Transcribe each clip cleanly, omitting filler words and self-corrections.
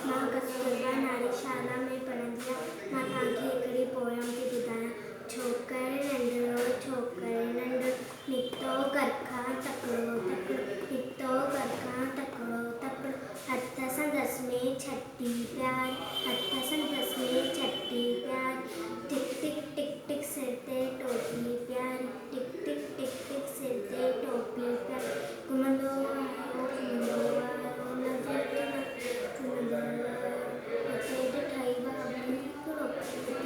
मां कस्तूरबा नाट्यशाला में पढ़ंदी आहियां। मां तव्हांखे हिकिड़ी पोयम थी ॿुधायां। छोकिरे नंढड़ो छोकिरे नंढड़ो निकितो घर खां तकिड़ो तकिड़ो निकितो घर खां तकिड़ो तकिड़ो हथ संदसि में छटी प्यार हथ संदसि में छटी प्यार टिक टिक टिक टिक सिर ते टोपी प्यारी टिक टिक टिक टिक सिर ते टोपी प्यारी घुमंदो आयो नज़र ठाही बाबू हिकिड़ो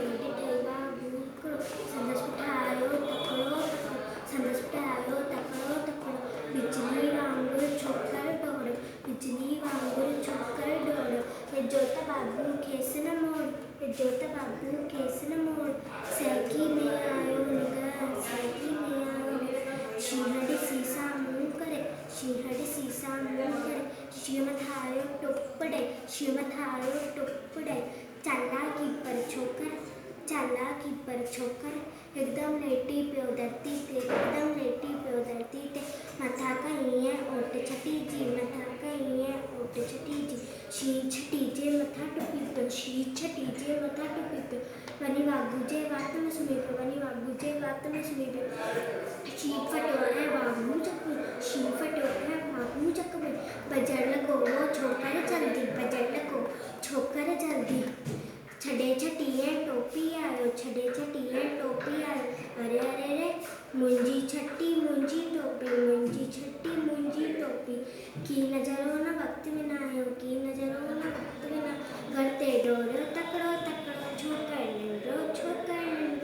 ठाही बाबू हिकिड़ो संदसि ठाहियो तकिड़ो तकिड़ो संदसि ठाहियो तकिड़ो तकिड़ो बिजली वांगुरु छोकिरो डोड़ो बिजली वांगुरु छोकिरो डोड़ो वेझो त बाबू खेसि न मोड़ वेझो त बाबू खेसि न मोड़ सैकी में आयो निगर सैकी में आयो निगर शींहं ॾिसी साम्हूं करे शींहं ॾिसी साम्हूं करे शींहं मथां आयो टुप ॾे शींहं मथां आयो टुप ॾे चालाकी पर छोकर हिकदमि लेटी पियो धरती ते हिकदमि लेटी पियो धरती ते मथां खां हीअं ओट छटीजी मथां खां हीअं ओट छटीजी शींहं छटीजे मथां टुपी पियो शींहं छटीजे मथां टुपी पियो वञी वाघू जे वात में सुम्ही पियो वञी वाघू जे वात में सुम्ही पियो शींहं फटियो ऐं वाघू चक में शींहं फटियो ऐं वाघू चक में भॼण लॻो वो छोकिरो जल्दी भॼण लॻो छोकिरो जल्दी छॾे छटी ऐं टोपी आयो छॾे छटी ऐं टोपी आयो अरे अरे रे मुंहिंजी छटी मुंहिंजी टोपी मुंहिंजी छटी मुंहिंजी टोपी की नज़रो न वक़्तु में न आयो की नज़रो न वक़्तु में न घर ते डोड़ो तकिड़ो तकिड़ो छोकिरो नंढड़ो छोकिरो